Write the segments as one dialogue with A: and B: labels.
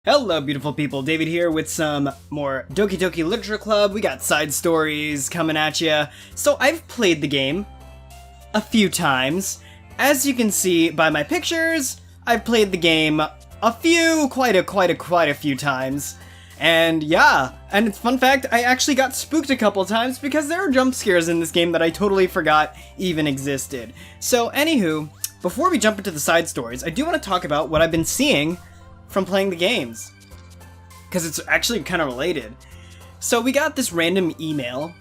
A: Hello beautiful people, David here with some more Doki Doki Literature Club. We got side stories coming at ya. So I've played the game a few times. As you can see by my pictures, I've played the game quite a few times. And yeah, and it's fun fact, I actually got spooked a couple times because there are jump scares in this game that I totally forgot even existed. So anywho, before we jump into the side stories, I do want to talk about what I've been seeing from playing the games, because it's actually kind of related. So we got this random email.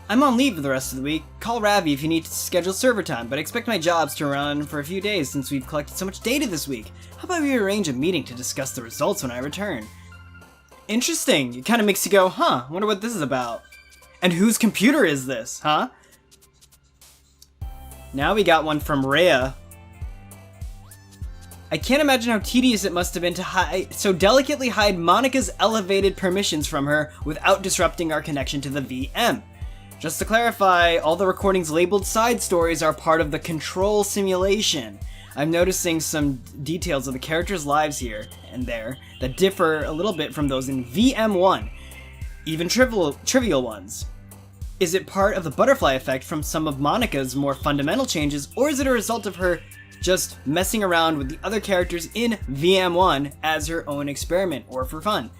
A: I'm on leave for the rest of the week. Call Ravi if you need to schedule server time, but expect my jobs to run for a few days since we've collected so much data this week. How about we arrange a meeting to discuss the results when I return? Interesting. It kind of makes you go, huh, I wonder what this is about. And whose computer is this, huh? Now we got one from Rhea. I can't imagine how tedious it must have been to so delicately hide Monika's elevated permissions from her without disrupting our connection to the VM. Just to clarify, all the recordings labeled side stories are part of the control simulation. I'm noticing some details of the characters' lives here and there that differ a little bit from those in VM1, even trivial ones. Is it part of the butterfly effect from some of Monika's more fundamental changes, or is it a result of her just messing around with the other characters in VM1 as her own experiment or for fun?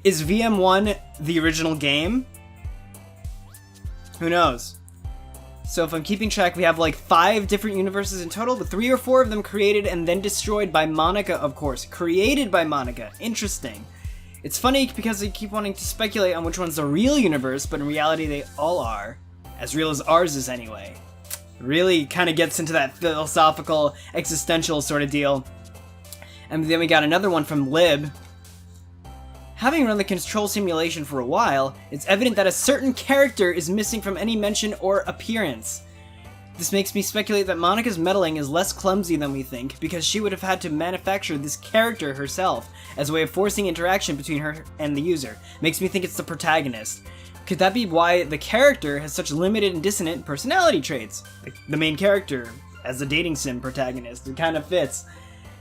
A: Is VM1 the original game? Who knows? So if I'm keeping track, we have like 5 different universes in total, with 3 or 4 of them created and then destroyed by Monika, of course. Created by Monika. Interesting. It's funny because I keep wanting to speculate on which one's the real universe, but in reality they all are. As real as ours is anyway. Really kind of gets into that philosophical, existential sort of deal. And then we got another one from Lib. Having run the control simulation for a while, it's evident that a certain character is missing from any mention or appearance. This makes me speculate that Monika's meddling is less clumsy than we think, because she would have had to manufacture this character herself as a way of forcing interaction between her and the user. Makes me think it's the protagonist. Could that be why the character has such limited and dissonant personality traits? Like the main character as a dating sim protagonist. It kind of fits.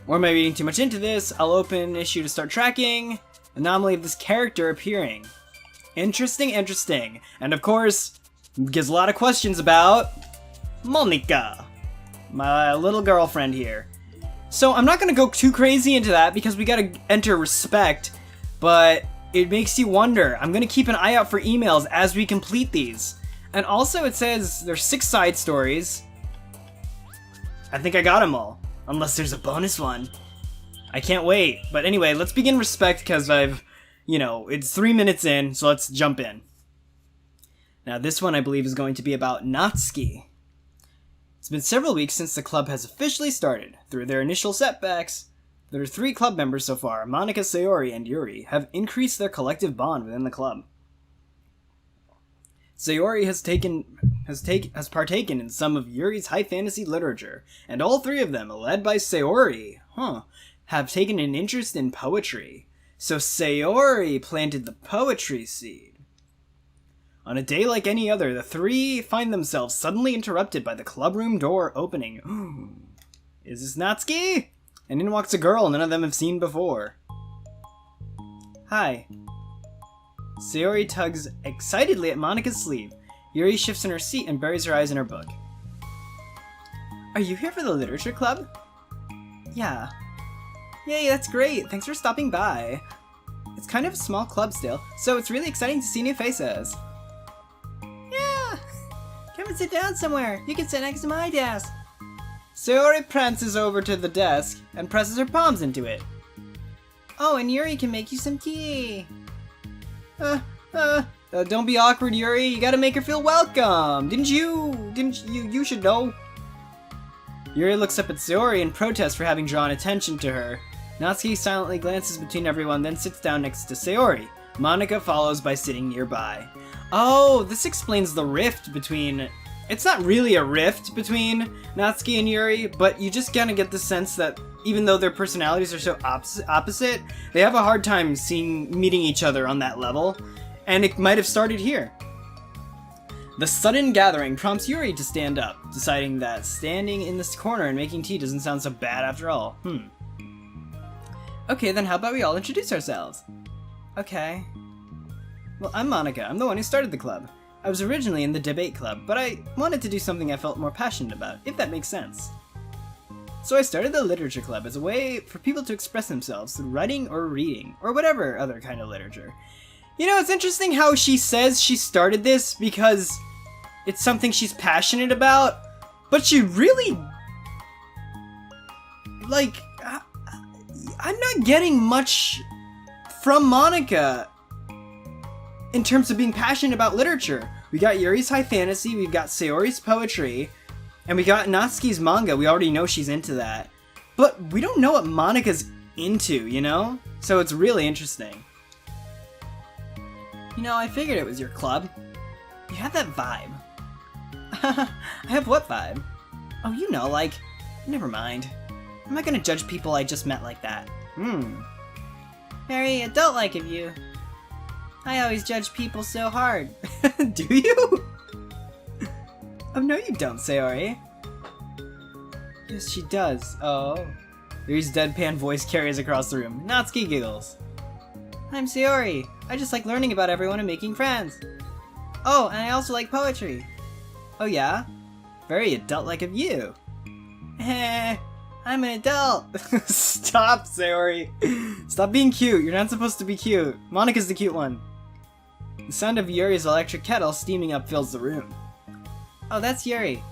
A: Or am I reading too much into this? I'll open issue to start tracking. Anomaly of this character appearing. Interesting, interesting. And of course, gives a lot of questions about Monika, my little girlfriend here. So I'm not going to go too crazy into that because we got to enter respect, but it makes you wonder. I'm going to keep an eye out for emails as we complete these. And also it says there's 6 side stories. I think I got them all. Unless there's a bonus one. I can't wait. But anyway, let's begin respect because it's 3 minutes in, so let's jump in. Now this one I believe is going to be about Natsuki. It's been several weeks since the club has officially started. Through their initial setbacks, there are 3 club members so far. Monika, Sayori, and Yuri have increased their collective bond within the club. Sayori has partaken in some of Yuri's high fantasy literature, and all 3 of them, led by Sayori, have taken an interest in poetry. So Sayori planted the poetry seed. On a day like any other, the 3 find themselves suddenly interrupted by the clubroom door opening. Is this Natsuki? And in walks a girl none of them have seen before. Hi. Sayori tugs excitedly at Monika's sleeve. Yuri shifts in her seat and buries her eyes in her book. Are you here for the literature club? Yeah. Yay, that's great. Thanks for stopping by. It's kind of a small club still, so it's really exciting to see new faces. Yeah. Come and sit down somewhere. You can sit next to my desk. Sayori prances over to the desk and presses her palms into it. Oh, and Yuri can make you some tea. Don't be awkward, Yuri. You gotta make her feel welcome. You should know. Yuri looks up at Sayori in protest for having drawn attention to her. Natsuki silently glances between everyone, then sits down next to Sayori. Monika follows by sitting nearby. Oh, this explains the rift between... It's not really a rift between Natsuki and Yuri, but you just kind of get the sense that even though their personalities are so opposite, they have a hard time meeting each other on that level, and it might have started here. The sudden gathering prompts Yuri to stand up, deciding that standing in this corner and making tea doesn't sound so bad after all. Okay, then how about we all introduce ourselves? Okay. Well, I'm Monika. I'm the one who started the club. I was originally in the debate club, but I wanted to do something I felt more passionate about, if that makes sense. So I started the literature club as a way for people to express themselves through writing or reading, or whatever other kind of literature. You know, it's interesting how she says she started this because it's something she's passionate about, but she really... like, I'm not getting much from Monika in terms of being passionate about literature. We got Yuri's high fantasy, we've got Sayori's poetry, and we got Natsuki's manga. We already know she's into that. But we don't know what Monika's into, you know? So it's really interesting. You know, I figured it was your club. You have that vibe. I have what vibe? Oh, you know, like... never mind. I'm not gonna judge people I just met like that. Very adult-like of you. I always judge people so hard. Do you? Oh, no you don't, Sayori. Yes, she does. Oh. Yuri's deadpan voice carries across the room. Natsuki giggles. I'm Sayori. I just like learning about everyone and making friends. Oh, and I also like poetry. Oh yeah? Very adult-like of you. Heh, I'm an adult. Stop, Sayori. Stop being cute. You're not supposed to be cute. Monika's the cute one. The sound of Yuri's electric kettle steaming up fills the room. Oh, that's Yuri.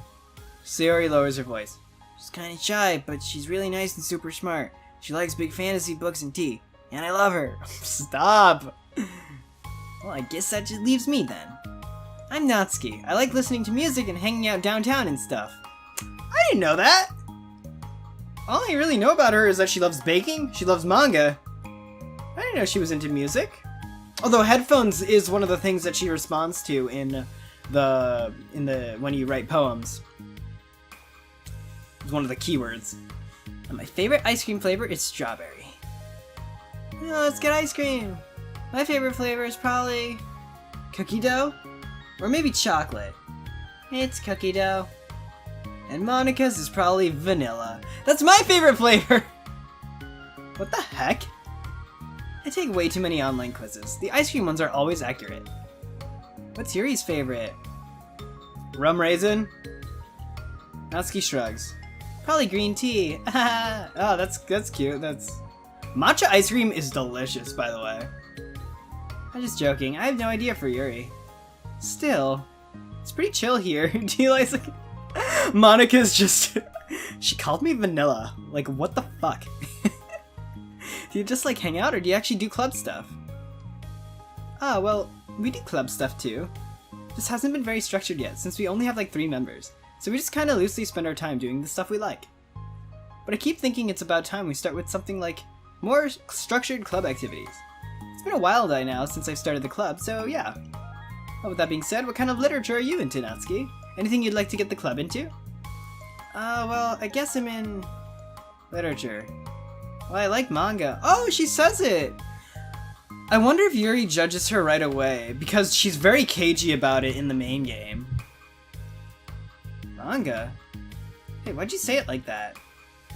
A: Sayori lowers her voice. She's kinda shy, but she's really nice and super smart. She likes big fantasy books and tea. And I love her. Stop! Well, I guess that just leaves me then. I'm Natsuki. I like listening to music and hanging out downtown and stuff. I didn't know that! All I really know about her is that she loves baking, she loves manga. I didn't know she was into music. Although headphones is one of the things that she responds to in the when you write poems. It's one of the keywords. And my favorite ice cream flavor is strawberry. Oh, let's get ice cream. My favorite flavor is probably cookie dough, or maybe chocolate. It's cookie dough. And Monika's is probably vanilla. That's my favorite flavor! What the heck? I take way too many online quizzes. The ice cream ones are always accurate. What's Yuri's favorite? Rum raisin? Natsuki shrugs. Probably green tea. Oh, that's cute. Matcha ice cream is delicious, by the way. I'm just joking. I have no idea for Yuri. Still, it's pretty chill here. Do you like... Monika's just... She called me vanilla. Like, what the fuck? Do you just, like, hang out, or do you actually do club stuff? Ah, well, we do club stuff, too. This hasn't been very structured yet, since we only have, like, 3 members. So we just kind of loosely spend our time doing the stuff we like. But I keep thinking it's about time we start with something like more structured club activities. It's been a while now since I've started the club, so yeah. Well, with that being said, what kind of literature are you into, Natsuki? Anything you'd like to get the club into? Well, I guess I'm in... literature. Well, I like manga. Oh, she says it! I wonder if Yuri judges her right away, because she's very cagey about it in the main game. Manga? Hey, why'd you say it like that?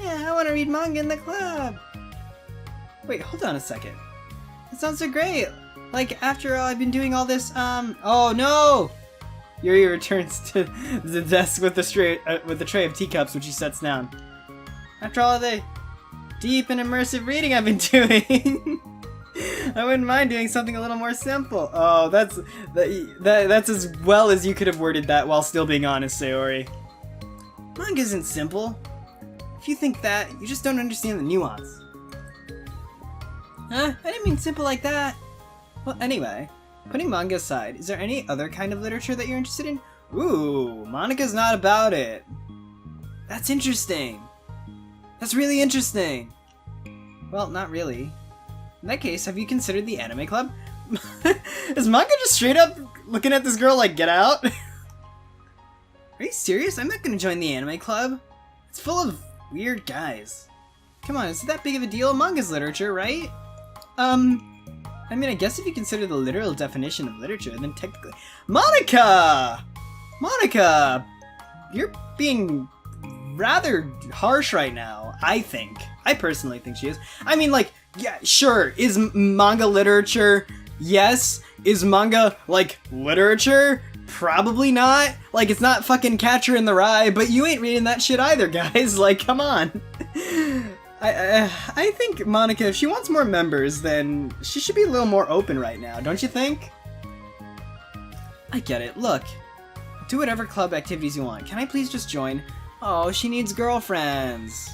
A: Yeah, I want to read manga in the club! Wait, hold on a second. That sounds so great! Like, after all, I've been doing all this, Oh, no! Yuri returns to the desk with the tray of teacups, which he sets down. After all the deep and immersive reading I've been doing, I wouldn't mind doing something a little more simple. Oh, that's as well as you could have worded that while still being honest, Sayori. Manga isn't simple. If you think that, you just don't understand the nuance. Huh? I didn't mean simple like that. Well, anyway, putting manga aside, is there any other kind of literature that you're interested in? Ooh, Monika's not about it. That's interesting. That's really interesting. Well, not really. In that case, have you considered the anime club? Is manga just straight up looking at this girl like, get out? Are you serious? I'm not gonna join the anime club. It's full of weird guys. Come on, is it that big of a deal? Manga's literature, right? I mean, I guess if you consider the literal definition of literature, then technically... Monika! Monika! You're being rather harsh right now, I think. I personally think she is. I mean, like, Yeah, sure. Is manga literature? Yes. Is manga, like, literature? Probably not. Like, it's not fucking Catcher in the Rye, but you ain't reading that shit either, guys. Like, come on. I think Monika, if she wants more members, then she should be a little more open right now, don't you think? I get it. Look, do whatever club activities you want. Can I please just join? Oh, she needs girlfriends.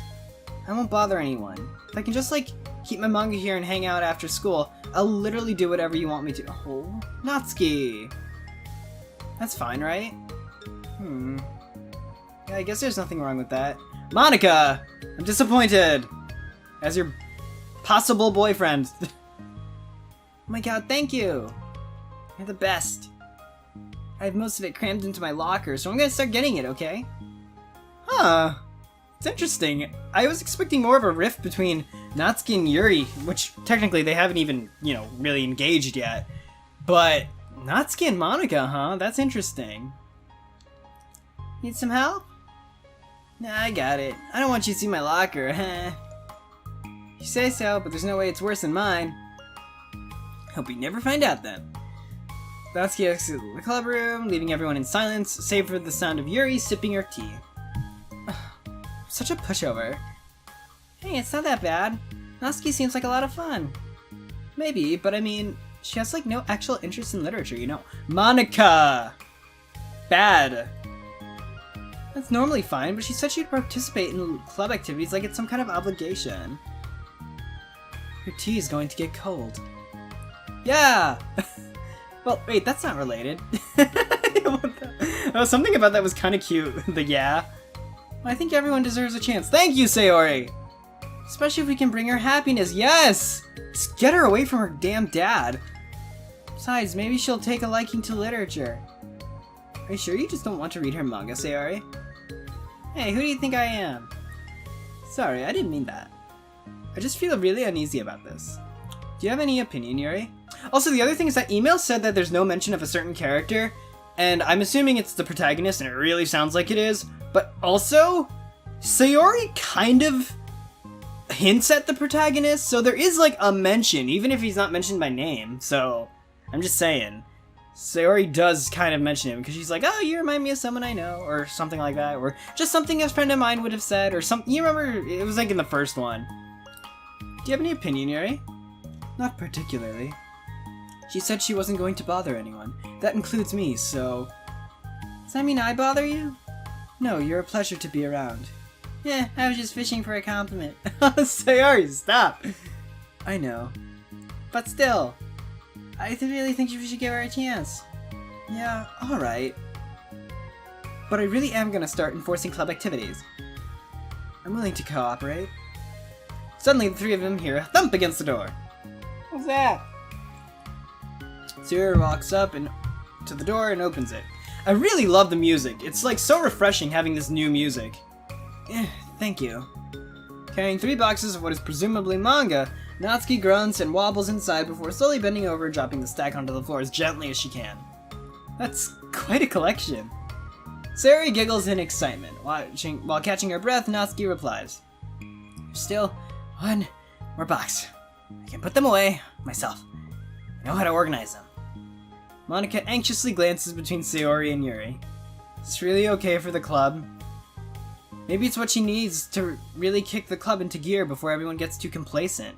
A: I won't bother anyone. If I can just, like, keep my manga here and hang out after school, I'll literally do whatever you want me to. Oh, Natsuki. That's fine, right? Yeah, I guess there's nothing wrong with that. Monika! I'm disappointed! As your possible boyfriend. Oh my god, thank you! You're the best. I have most of it crammed into my locker, so I'm gonna start getting it, okay? Huh. It's interesting. I was expecting more of a rift between Natsuki and Yuri, which technically they haven't even, you know, really engaged yet. But Natsuki and Monika, huh? That's interesting. Need some help? Nah, I got it. I don't want you to see my locker, huh? You say so, but there's no way it's worse than mine. Hope we never find out then. Natsuki exits the club room, leaving everyone in silence, save for the sound of Yuri sipping her tea. Such a pushover. Hey, it's not that bad. Natsuki seems like a lot of fun. Maybe, but I mean, she has like no actual interest in literature, you know? Monika! Bad. That's normally fine, but she said she'd participate in club activities like it's some kind of obligation. Your tea is going to get cold. Yeah! Well, wait, that's not related. Oh, something about that was kind of cute. The yeah. I think everyone deserves a chance. Thank you, Sayori! Especially if we can bring her happiness. Yes! Just get her away from her damn dad. Besides, maybe she'll take a liking to literature. Are you sure you just don't want to read her manga, Sayori? Hey, who do you think I am? Sorry, I didn't mean that. I just feel really uneasy about this. Do you have any opinion, Yuri? Also, the other thing is that email said that there's no mention of a certain character, and I'm assuming it's the protagonist, and it really sounds like it is, but also, Sayori kind of hints at the protagonist, so there is like a mention, even if he's not mentioned by name, so I'm just saying. Sayori does kind of mention him, because she's like, oh, you remind me of someone I know, or something like that, or just something a friend of mine would have said, or something. You remember, it was like in the first one. Do you have any opinion, Yuri? Not particularly. She said she wasn't going to bother anyone. That includes me, so... Does that mean I bother you? No, you're a pleasure to be around. Yeah, I was just fishing for a compliment. Sayori, stop! I know. But still, I really think you should give her a chance. Yeah, alright. But I really am gonna start enforcing club activities. I'm willing to cooperate. Suddenly, the three of them hear a thump against the door. What's that? Sayori walks up and to the door and opens it. I really love the music. It's like so refreshing having this new music. Thank you. Carrying 3 boxes of what is presumably manga, Natsuki grunts and wobbles inside before slowly bending over and dropping the stack onto the floor as gently as she can. That's quite a collection. Sayori giggles in excitement. While catching her breath, Natsuki replies, Still, 1 more box. I can put them away myself. I know how to organize them. Monika anxiously glances between Sayori and Yuri. Is this really okay for the club? Maybe it's what she needs to really kick the club into gear before everyone gets too complacent.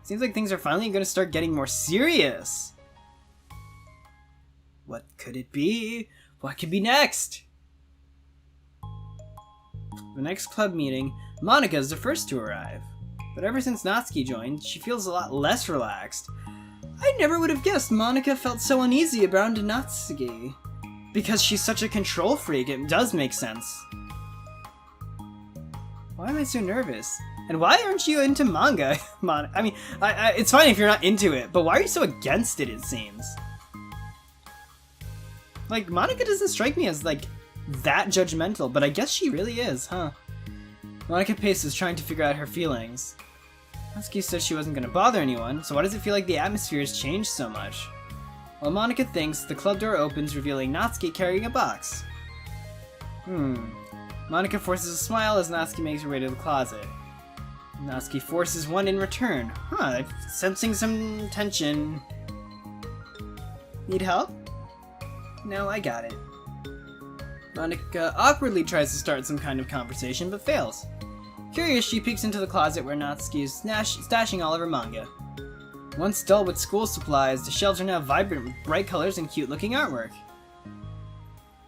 A: Seems like things are finally going to start getting more serious. What could it be? What could be next? The next club meeting, Monika is the first to arrive. But ever since Natsuki joined, she feels a lot less relaxed. I never would have guessed Monika felt so uneasy around Natsuki. Because she's such a control freak, it does make sense. Why am I so nervous? And why aren't you into manga? I mean, it's fine if you're not into it, but why are you so against it, it seems? Like, Monika doesn't strike me as, like, that judgmental, but I guess she really is, huh? Monika paces, trying to figure out her feelings. Natsuki said she wasn't going to bother anyone, so why does it feel like the atmosphere has changed so much? While Monika thinks, the club door opens, revealing Natsuki carrying a box. Monika forces a smile as Natsuki makes her way to the closet. Natsuki forces one in return. Huh, sensing some tension. Need help? No, I got it. Monika awkwardly tries to start some kind of conversation, but fails. Curious, she peeks into the closet where Natsuki is stashing all of her manga. Once dull with school supplies, the shelves are now vibrant with bright colors and cute-looking artwork.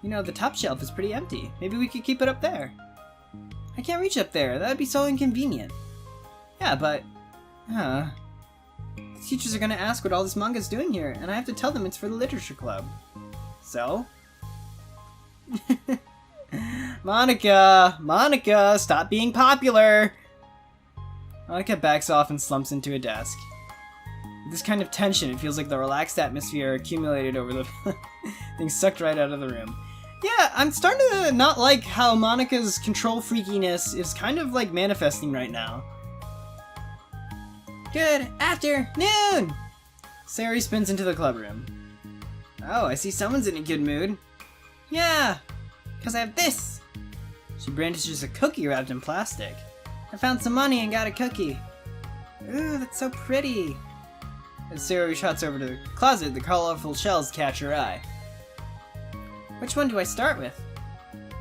A: You know, the top shelf is pretty empty. Maybe we could keep it up there. I can't reach up there. That'd be so inconvenient. Yeah, but... the teachers are gonna ask what all this manga's doing here, and I have to tell them it's for the literature club. So? Monika, stop being popular! Monika backs off and slumps into a desk. With this kind of tension, it feels like the relaxed atmosphere accumulated over the thing sucked right out of the room. Yeah, I'm starting to not like how Monika's control freakiness is kind of like manifesting right now. Good afternoon! Sayori spins into the club room. Oh, I see someone's in a good mood. Yeah, because I have this! She brandishes a cookie wrapped in plastic. I found some money and got a cookie. Ooh, that's so pretty. As Sayori trots over to the closet, the colorful shells catch her eye. Which one do I start with?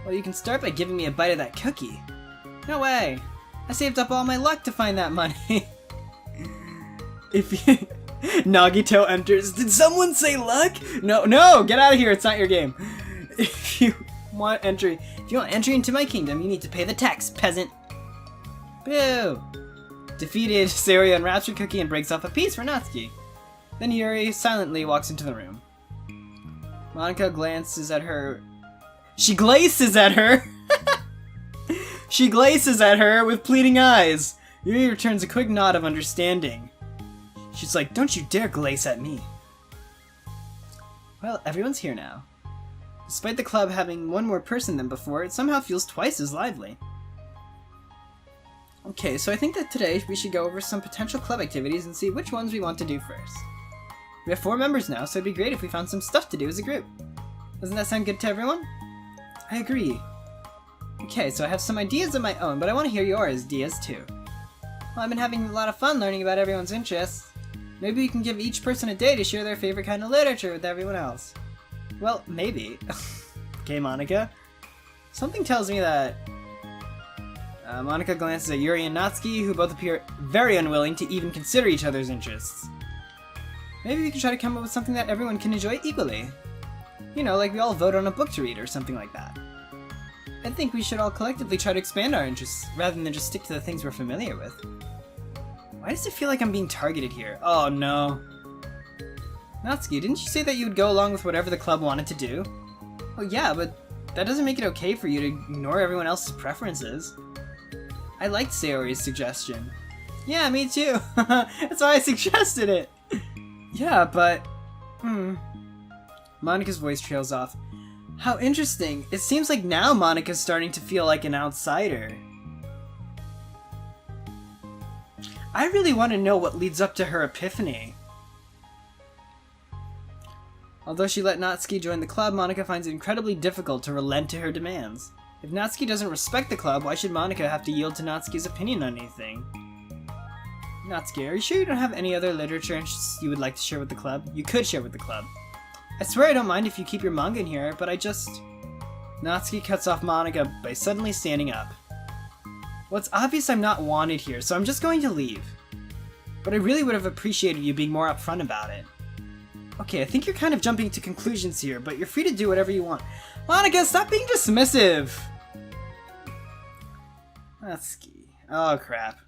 A: Well, you can start by giving me a bite of that cookie. No way! I saved up all my luck to find that money. If you... Nagito enters. Did someone say luck? No, get out of here, it's not your game. If you want entry into my kingdom, you need to pay the tax, peasant. Boo! Defeated, Sayori unwraps her cookie and breaks off a piece for Natsuki. Then Yuri silently walks into the room. Monika glances at her. She glaces at her! She glaces at her with pleading eyes. Yuri returns a quick nod of understanding. She's like, don't you dare glace at me. Well, everyone's here now. Despite the club having one more person than before, it somehow feels twice as lively. Okay, so I think that today we should go over some potential club activities and see which ones we want to do first. We have 4 members now, so it'd be great if we found some stuff to do as a group. Doesn't that sound good to everyone? I agree. Okay, so I have some ideas of my own, but I want to hear your ideas too. Well, I've been having a lot of fun learning about everyone's interests. Maybe we can give each person a day to share their favorite kind of literature with everyone else. Well, maybe. Okay, Monika. Something tells me that... Monika glances at Yuri and Natsuki, who both appear very unwilling to even consider each other's interests. Maybe we can try to come up with something that everyone can enjoy equally. You know, like we all vote on a book to read or something like that. I think we should all collectively try to expand our interests, rather than just stick to the things we're familiar with. Why does it feel like I'm being targeted here? Oh no. Natsuki, didn't you say that you would go along with whatever the club wanted to do? Well, yeah, but that doesn't make it okay for you to ignore everyone else's preferences. I liked Sayori's suggestion. Yeah, me too. That's why I suggested it. Yeah, but... Monika's voice trails off. How interesting. It seems like now Monika's starting to feel like an outsider. I really want to know what leads up to her epiphany. Although she let Natsuki join the club, Monika finds it incredibly difficult to relent to her demands. If Natsuki doesn't respect the club, why should Monika have to yield to Natsuki's opinion on anything? Natsuki, are you sure you don't have any other literature interests you would like to share with the club? You could share with the club. I swear I don't mind if you keep your manga in here, but I just... Natsuki cuts off Monika by suddenly standing up. Well, it's obvious I'm not wanted here, so I'm just going to leave. But I really would have appreciated you being more upfront about it. Okay, I think you're kind of jumping to conclusions here, but you're free to do whatever you want. Monika, stop being dismissive! Natsuki. Oh, crap.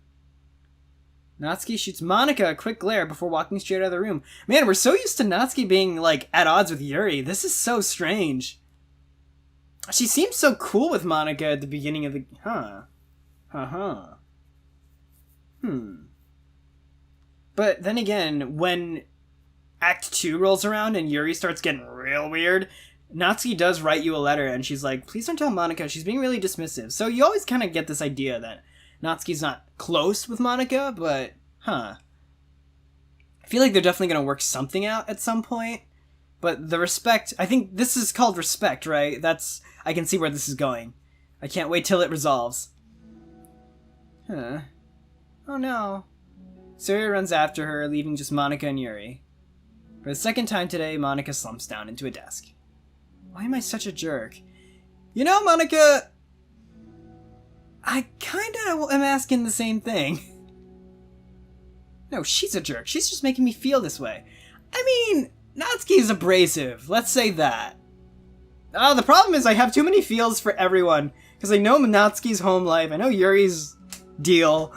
A: Natsuki shoots Monika a quick glare before walking straight out of the room. Man, we're so used to Natsuki being, like, at odds with Yuri. This is so strange. She seemed so cool with Monika at the beginning of the... But then again, when Act 2 rolls around and Yuri starts getting real weird, Natsuki does write you a letter and she's like, please don't tell Monika, she's being really dismissive. So you always kind of get this idea that Natsuki's not close with Monika, but, I feel like they're definitely going to work something out at some point. But the respect, I think this is called respect, right? I can see where this is going. I can't wait till it resolves. Oh no. Sayori runs after her, leaving just Monika and Yuri. For the second time today, Monika slumps down into a desk. Why am I such a jerk? You know, Monika, I kinda am asking the same thing. No, she's a jerk. She's just making me feel this way. I mean, Natsuki is abrasive. Let's say that. The problem is I have too many feels for everyone. Because I know Natsuki's home life. I know Yuri's deal.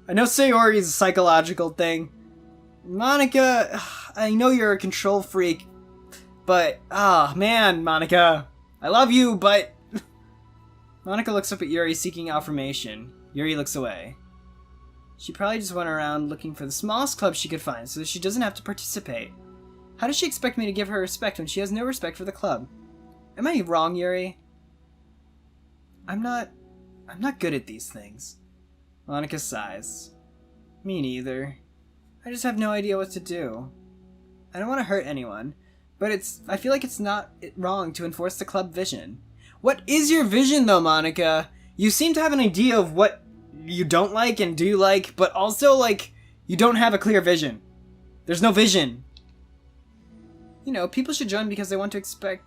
A: I know Sayori's psychological thing. Monika, I know you're a control freak. But, man, Monika. I love you, but... Monika looks up at Yuri seeking affirmation. Yuri looks away. She probably just went around looking for the smallest club she could find so that she doesn't have to participate. How does she expect me to give her respect when she has no respect for the club? Am I wrong, Yuri? I'm not good at these things. Monika sighs. Me neither. I just have no idea what to do. I don't want to hurt anyone, but I feel like it's not wrong to enforce the club vision. What is your vision though, Monika? You seem to have an idea of what you don't like and do like, but also, like, you don't have a clear vision. There's no vision. You know, people should join because they want to express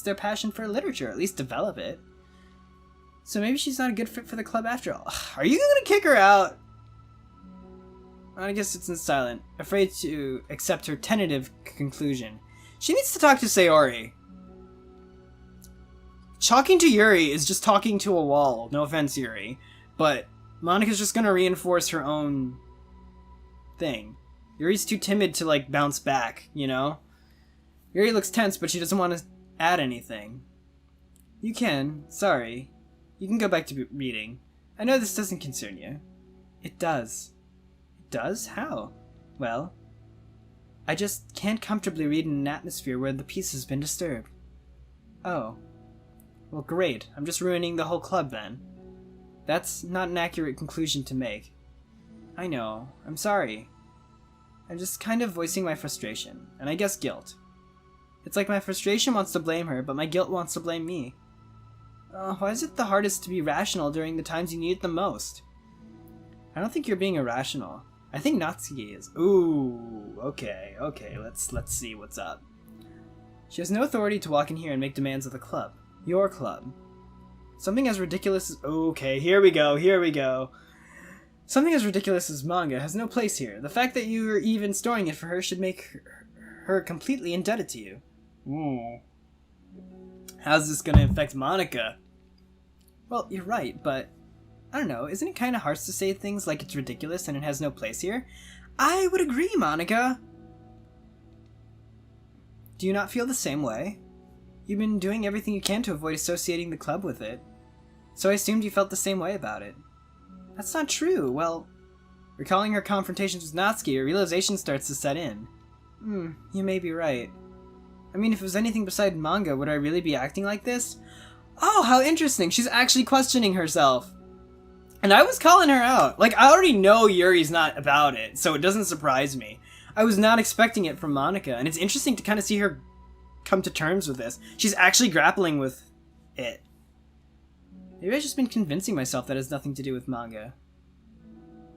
A: their passion for literature, at least develop it. So maybe she's not a good fit for the club after all. Are you gonna kick her out? Monika sits in silent, afraid to accept her tentative conclusion. She needs to talk to Sayori. Talking to Yuri is just talking to a wall. No offense, Yuri. But Monika's just gonna reinforce her own thing. Yuri's too timid to, like, bounce back, you know? Yuri looks tense, but she doesn't want to add anything. You can. Sorry. You can go back to reading. I know this doesn't concern you. It does. It does? How? Well, I just can't comfortably read in an atmosphere where the peace has been disturbed. Oh. Well, great. I'm just ruining the whole club, then. That's not an accurate conclusion to make. I know. I'm sorry. I'm just kind of voicing my frustration, and I guess guilt. It's like my frustration wants to blame her, but my guilt wants to blame me. Why is it the hardest to be rational during the times you need it the most? I don't think you're being irrational. I think Natsuki is. Ooh, okay, let's see what's up. She has no authority to walk in here and make demands of the club. Your club. Something as ridiculous as... Okay, here we go. Something as ridiculous as manga has no place here. The fact that you are even storing it for her should make her completely indebted to you. Ooh. How's this gonna affect Monika? Well, you're right, but... I don't know, isn't it kind of harsh to say things like it's ridiculous and it has no place here? I would agree, Monika! Do you not feel the same way? You've been doing everything you can to avoid associating the club with it. So I assumed you felt the same way about it. That's not true. Well, recalling her confrontations with Natsuki, a realization starts to set in. You may be right. I mean, if it was anything beside manga, would I really be acting like this? Oh, how interesting. She's actually questioning herself. And I was calling her out. Like, I already know Yuri's not about it, so it doesn't surprise me. I was not expecting it from Monika, and it's interesting to kind of see her come to terms with this. She's actually grappling with it. Maybe I've just been convincing myself that it has nothing to do with manga.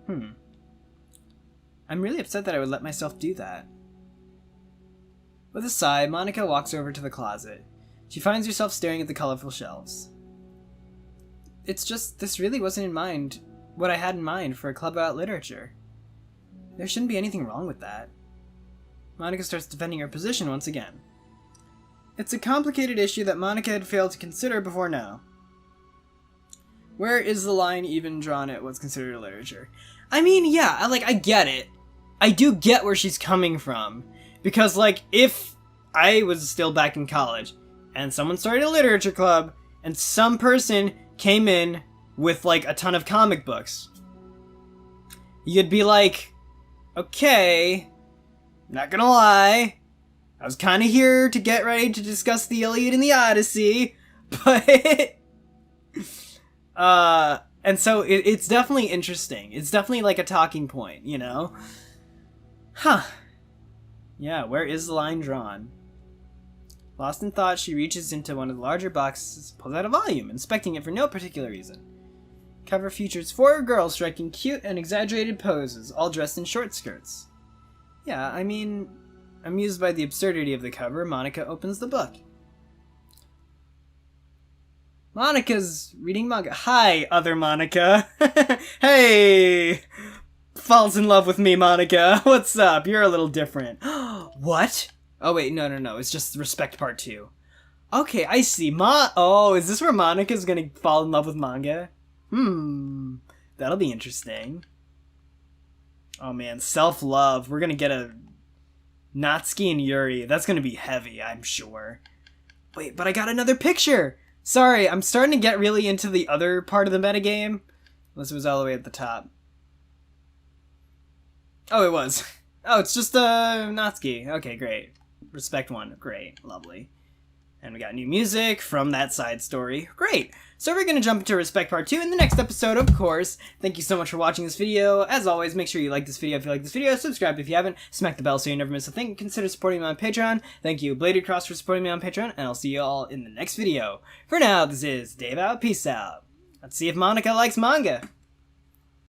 A: I'm really upset that I would let myself do that. With a sigh, Monika walks over to the closet. She finds herself staring at the colorful shelves. It's just, this really wasn't in mind what I had in mind for a club about literature. There shouldn't be anything wrong with that. Monika starts defending her position once again. It's a complicated issue that Monika had failed to consider before now. Where is the line even drawn at what's considered literature? I mean, yeah, I get it. I do get where she's coming from. Because, like, if I was still back in college, and someone started a literature club, and some person came in with, like, a ton of comic books, you'd be like, okay, not gonna lie, I was kind of here to get ready to discuss the Iliad and the Odyssey, but... and so it's definitely interesting. It's definitely like a talking point, you know? Huh. Yeah, where is the line drawn? Lost in thought, she reaches into one of the larger boxes, pulls out a volume, inspecting it for no particular reason. Cover features 4 girls striking cute and exaggerated poses, all dressed in short skirts. Yeah, I mean, amused by the absurdity of the cover, Monika opens the book. Monika's reading manga. Hi, other Monika. Hey! Falls in love with me, Monika. What's up? You're a little different. What? Oh, wait, no. It's just Respect Part 2. Okay, I see. Oh, is this where Monika's gonna fall in love with manga? That'll be interesting. Oh, man, self-love. We're gonna get a Natsuki and Yuri. That's gonna be heavy, I'm sure. Wait, but I got another picture! Sorry, I'm starting to get really into the other part of the metagame. Unless it was all the way at the top. Oh, it was. Oh, it's just Natsuki. Okay, great. Respect 1. Great. Lovely. And we got new music from that side story. Great! So we're going to jump into Respect Part 2 in the next episode, of course. Thank you so much for watching this video. As always, make sure you like this video if you like this video, subscribe if you haven't, smack the bell so you never miss a thing, consider supporting me on Patreon. Thank you, Bladed Cross, for supporting me on Patreon, and I'll see you all in the next video. For now, this is Dave out. Peace out. Let's see if Monika likes manga.